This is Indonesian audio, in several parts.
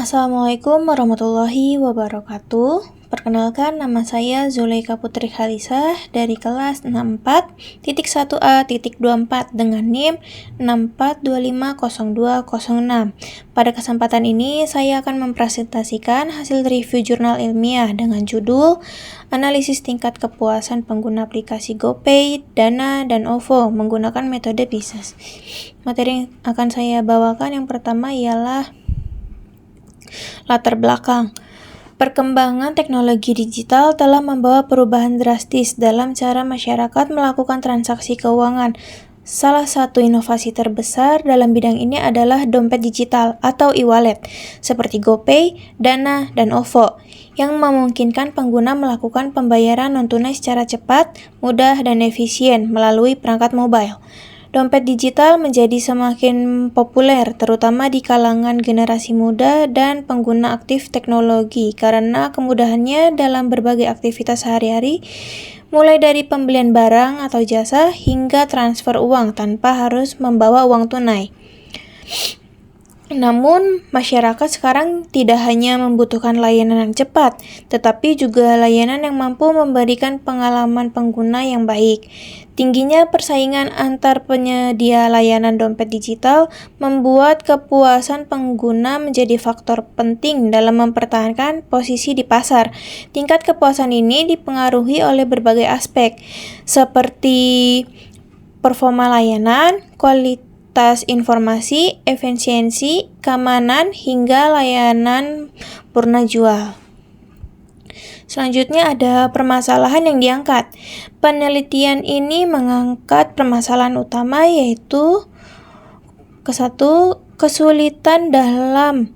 Assalamualaikum warahmatullahi wabarakatuh. Perkenalkan, nama saya Zulaika Putri Khalisah dari kelas 64.1A.24 dengan NIM 64250206. Pada kesempatan ini, saya akan mempresentasikan hasil review jurnal ilmiah dengan judul Analisis Tingkat Kepuasan Pengguna Aplikasi GoPay, Dana, dan OVO menggunakan metode PISA. Materi yang akan saya bawakan yang pertama ialah latar belakang. Perkembangan teknologi digital telah membawa perubahan drastis dalam cara masyarakat melakukan transaksi keuangan. Salah satu inovasi terbesar dalam bidang ini adalah dompet digital atau e-wallet, seperti GoPay, Dana, dan OVO, yang memungkinkan pengguna melakukan pembayaran non-tunai secara cepat, mudah, dan efisien melalui perangkat mobile. Dompet digital menjadi semakin populer, terutama di kalangan generasi muda dan pengguna aktif teknologi karena kemudahannya dalam berbagai aktivitas sehari-hari, mulai dari pembelian barang atau jasa hingga transfer uang tanpa harus membawa uang tunai. Namun, masyarakat sekarang tidak hanya membutuhkan layanan yang cepat, tetapi juga layanan yang mampu memberikan pengalaman pengguna yang baik. Tingginya persaingan antar penyedia layanan dompet digital membuat kepuasan pengguna menjadi faktor penting dalam mempertahankan posisi di pasar. Tingkat kepuasan ini dipengaruhi oleh berbagai aspek, seperti performa layanan, kualitas informasi, efisiensi, keamanan, hingga layanan purna jual. Selanjutnya ada permasalahan yang diangkat. Penelitian ini mengangkat permasalahan utama yaitu kesulitan dalam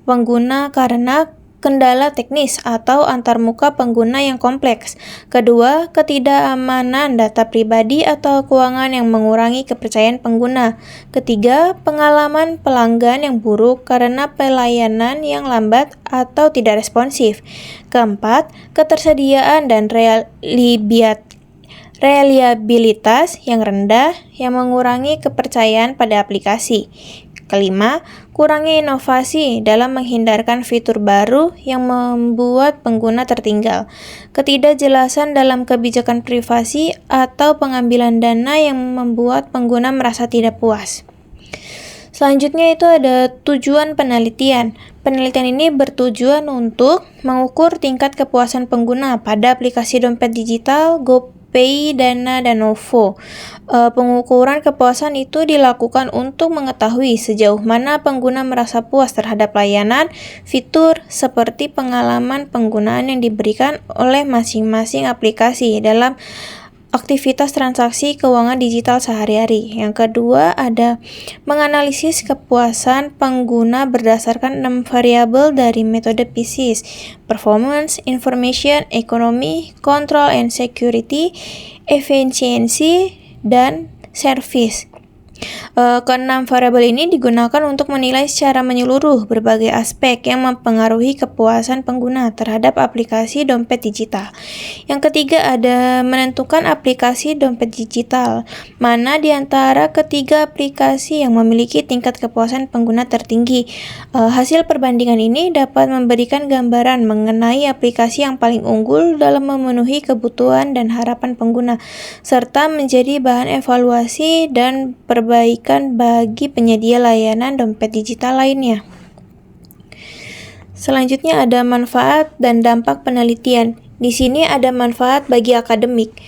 pengguna karena kendala teknis atau antarmuka pengguna yang kompleks. Kedua, ketidakamanan data pribadi atau keuangan yang mengurangi kepercayaan pengguna. Ketiga, pengalaman pelanggan yang buruk karena pelayanan yang lambat atau tidak responsif. Keempat, ketersediaan dan reliabilitas yang rendah yang mengurangi kepercayaan pada aplikasi. Kelima, kurangnya inovasi dalam menghindarkan fitur baru yang membuat pengguna tertinggal. Ketidakjelasan dalam kebijakan privasi atau pengambilan dana yang membuat pengguna merasa tidak puas. Selanjutnya itu ada tujuan penelitian. Penelitian ini bertujuan untuk mengukur tingkat kepuasan pengguna pada aplikasi dompet digital, GoPay, Dana, dan OVO. Pengukuran kepuasan itu dilakukan untuk mengetahui sejauh mana pengguna merasa puas terhadap layanan, fitur, seperti pengalaman penggunaan yang diberikan oleh masing-masing aplikasi dalam aktivitas transaksi keuangan digital sehari-hari. Yang kedua ada menganalisis kepuasan pengguna berdasarkan 6 variabel dari metode PISA: performance, information, economy, control and security, efisiensi, dan service. Keenam variabel ini digunakan untuk menilai secara menyeluruh berbagai aspek yang mempengaruhi kepuasan pengguna terhadap aplikasi dompet digital. Yang ketiga ada menentukan aplikasi dompet digital. Mana di antara ketiga aplikasi yang memiliki tingkat kepuasan pengguna tertinggi. Hasil perbandingan ini dapat memberikan gambaran mengenai aplikasi yang paling unggul dalam memenuhi kebutuhan dan harapan pengguna, serta menjadi bahan evaluasi dan perbaikan bagi penyedia layanan dompet digital lainnya. Selanjutnya ada manfaat dan dampak penelitian. Di sini ada manfaat bagi akademik.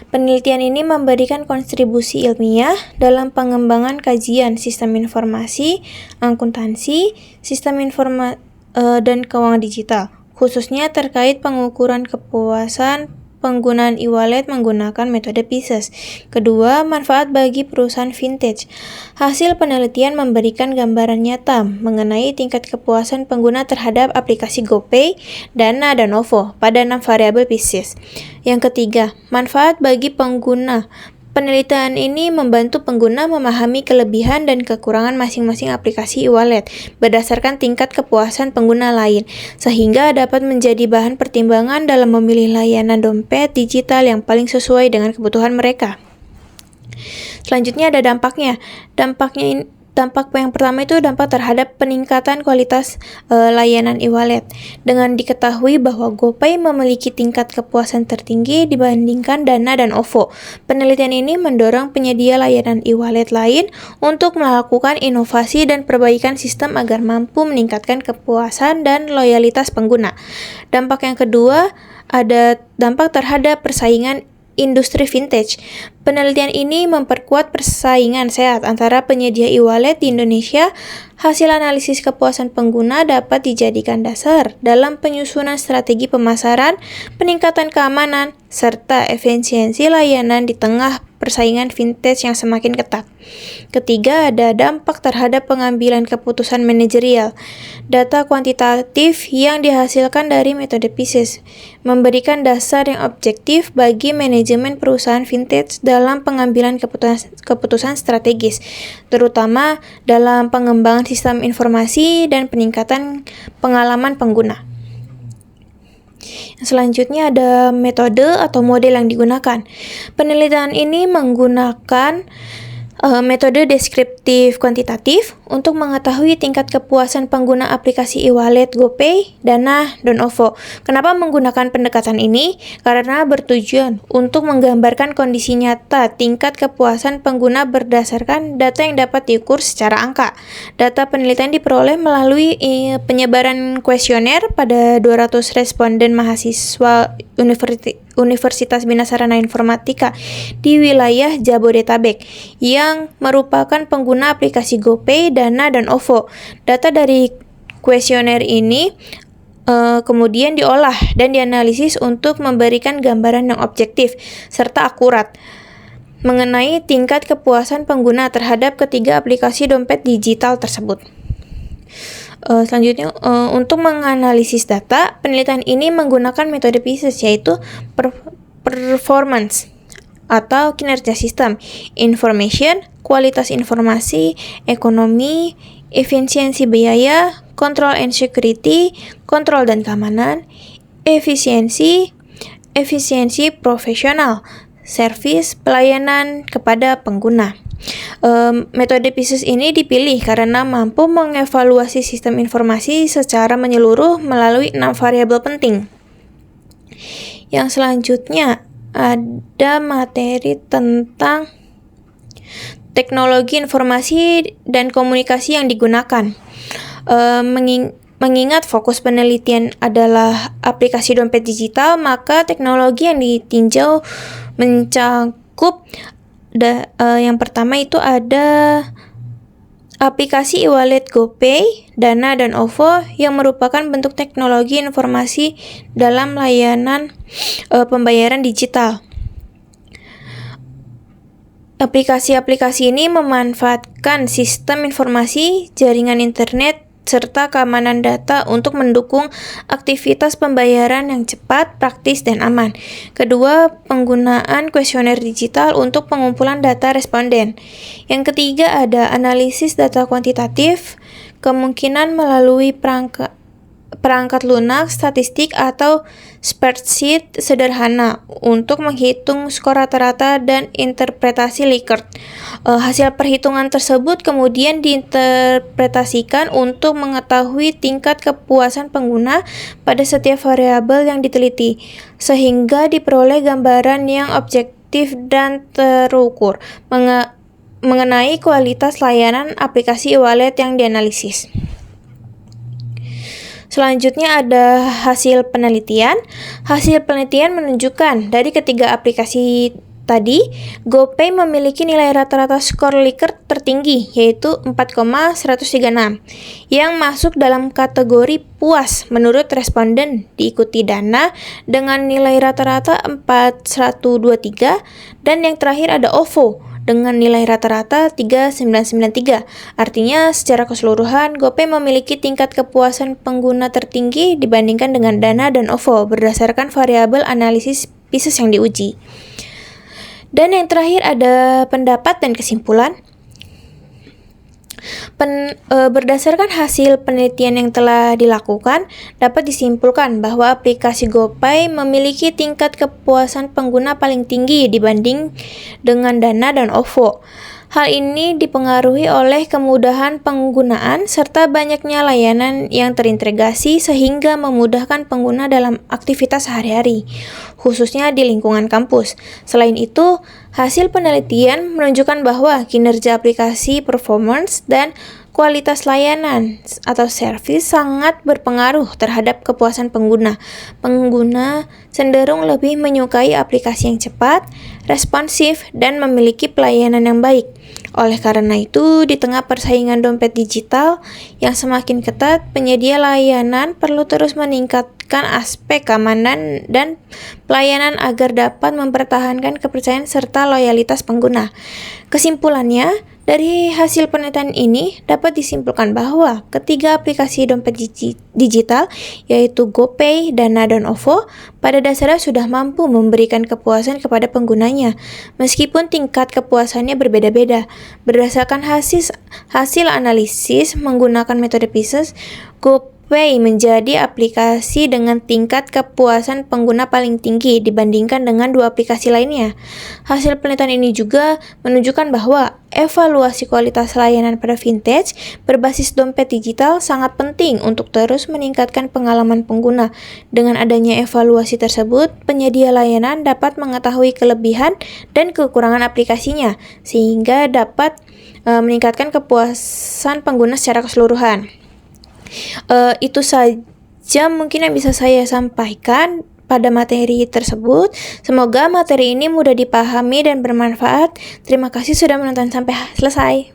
Penelitian ini memberikan kontribusi ilmiah dalam pengembangan kajian sistem informasi, akuntansi, dan keuangan digital, khususnya terkait pengukuran kepuasan penggunaan e-wallet menggunakan metode PISA. Kedua, manfaat bagi perusahaan vintage. Hasil penelitian memberikan gambaran nyata mengenai tingkat kepuasan pengguna terhadap aplikasi GoPay, Dana, dan OVO pada 6 variabel PISA. Yang ketiga, manfaat bagi pengguna. Penelitian ini membantu pengguna memahami kelebihan dan kekurangan masing-masing aplikasi e-wallet berdasarkan tingkat kepuasan pengguna lain, sehingga dapat menjadi bahan pertimbangan dalam memilih layanan dompet digital yang paling sesuai dengan kebutuhan mereka. Selanjutnya ada dampaknya. Dampak yang pertama itu dampak terhadap peningkatan kualitas layanan e-wallet. Dengan diketahui bahwa GoPay memiliki tingkat kepuasan tertinggi dibandingkan Dana dan OVO, penelitian ini mendorong penyedia layanan e-wallet lain untuk melakukan inovasi dan perbaikan sistem agar mampu meningkatkan kepuasan dan loyalitas pengguna. Dampak yang kedua, ada dampak terhadap persaingan industri vintage. Penelitian ini memperkuat persaingan sehat antara penyedia e-wallet di Indonesia. Hasil analisis kepuasan pengguna dapat dijadikan dasar dalam penyusunan strategi pemasaran, peningkatan keamanan, serta efisiensi layanan di tengah persaingan vintage yang semakin ketat. Ketiga, ada dampak terhadap pengambilan keputusan manajerial. Data kuantitatif yang dihasilkan dari metode PISES memberikan dasar yang objektif bagi manajemen perusahaan vintage dalam pengambilan keputusan strategis, terutama dalam pengembangan sistem informasi dan peningkatan pengalaman pengguna. Selanjutnya ada metode atau model yang digunakan. Penelitian ini menggunakan metode deskriptif kuantitatif untuk mengetahui tingkat kepuasan pengguna aplikasi e-wallet GoPay, Dana, dan OVO. Kenapa menggunakan pendekatan ini? Karena bertujuan untuk menggambarkan kondisi nyata tingkat kepuasan pengguna berdasarkan data yang dapat diukur secara angka. Data penelitian diperoleh melalui penyebaran kuesioner pada 200 responden mahasiswa Universitas Bina Sarana Informatika di wilayah Jabodetabek yang merupakan pengguna aplikasi GoPay, Dana, dan OVO. Data dari kuesioner ini kemudian diolah dan dianalisis untuk memberikan gambaran yang objektif serta akurat mengenai tingkat kepuasan pengguna terhadap ketiga aplikasi dompet digital tersebut. Selanjutnya, untuk menganalisis data, penelitian ini menggunakan metode PISES, yaitu performance atau kinerja sistem, information, kualitas informasi, ekonomi, efisiensi biaya, control and security, kontrol dan keamanan, efisiensi profesional, service, pelayanan kepada pengguna. Metode PISES ini dipilih karena mampu mengevaluasi sistem informasi secara menyeluruh melalui 6 variabel penting. Yang selanjutnya ada materi tentang teknologi informasi dan komunikasi yang digunakan. Mengingat fokus penelitian adalah aplikasi dompet digital, maka teknologi yang ditinjau mencakup yang pertama itu ada aplikasi e-wallet GoPay, Dana, dan OVO yang merupakan bentuk teknologi informasi dalam layanan pembayaran digital. Aplikasi-aplikasi ini memanfaatkan sistem informasi, jaringan internet, serta keamanan data untuk mendukung aktivitas pembayaran yang cepat, praktis, dan aman. Kedua, penggunaan kuesioner digital untuk pengumpulan data responden. Yang ketiga ada analisis data kuantitatif, kemungkinan melalui perangkat lunak, statistik, atau spreadsheet sederhana untuk menghitung skor rata-rata dan interpretasi Likert. Hasil perhitungan tersebut kemudian diinterpretasikan untuk mengetahui tingkat kepuasan pengguna pada setiap variabel yang diteliti, sehingga diperoleh gambaran yang objektif dan terukur mengenai kualitas layanan aplikasi e-wallet yang dianalisis. Selanjutnya ada hasil penelitian. Hasil penelitian menunjukkan dari ketiga aplikasi tadi, GoPay memiliki nilai rata-rata skor Likert tertinggi, yaitu 4,136, yang masuk dalam kategori puas menurut responden, diikuti Dana dengan nilai rata-rata 4123, dan yang terakhir ada OVO dengan nilai rata-rata 3993. Artinya secara keseluruhan GoPay memiliki tingkat kepuasan pengguna tertinggi dibandingkan dengan Dana dan OVO berdasarkan variabel analisis PISES yang diuji. Dan yang terakhir ada pendapat dan kesimpulan. Berdasarkan hasil penelitian yang telah dilakukan, dapat disimpulkan bahwa aplikasi GoPay memiliki tingkat kepuasan pengguna paling tinggi dibanding dengan Dana dan OVO. Hal ini dipengaruhi oleh kemudahan penggunaan serta banyaknya layanan yang terintegrasi sehingga memudahkan pengguna dalam aktivitas sehari-hari, khususnya di lingkungan kampus. Selain itu, hasil penelitian menunjukkan bahwa kinerja aplikasi, performance, dan kualitas layanan atau servis sangat berpengaruh terhadap kepuasan pengguna. Pengguna cenderung lebih menyukai aplikasi yang cepat, responsif, dan memiliki pelayanan yang baik. Oleh karena itu, di tengah persaingan dompet digital yang semakin ketat, penyedia layanan perlu terus meningkatkan aspek keamanan dan pelayanan agar dapat mempertahankan kepercayaan serta loyalitas pengguna. Kesimpulannya, dari hasil penelitian ini dapat disimpulkan bahwa ketiga aplikasi dompet digital yaitu GoPay, Dana, dan OVO pada dasarnya sudah mampu memberikan kepuasan kepada penggunanya, meskipun tingkat kepuasannya berbeda-beda. Berdasarkan hasil analisis menggunakan metode PISA, GoPay menjadi aplikasi dengan tingkat kepuasan pengguna paling tinggi dibandingkan dengan dua aplikasi lainnya. Hasil penelitian ini juga menunjukkan bahwa evaluasi kualitas layanan pada vintage berbasis dompet digital sangat penting untuk terus meningkatkan pengalaman pengguna. Dengan adanya evaluasi tersebut, penyedia layanan dapat mengetahui kelebihan dan kekurangan aplikasinya, sehingga dapat meningkatkan kepuasan pengguna secara keseluruhan. Itu saja mungkin yang bisa saya sampaikan pada materi tersebut. Semoga materi ini mudah dipahami dan bermanfaat. Terima kasih sudah menonton sampai selesai.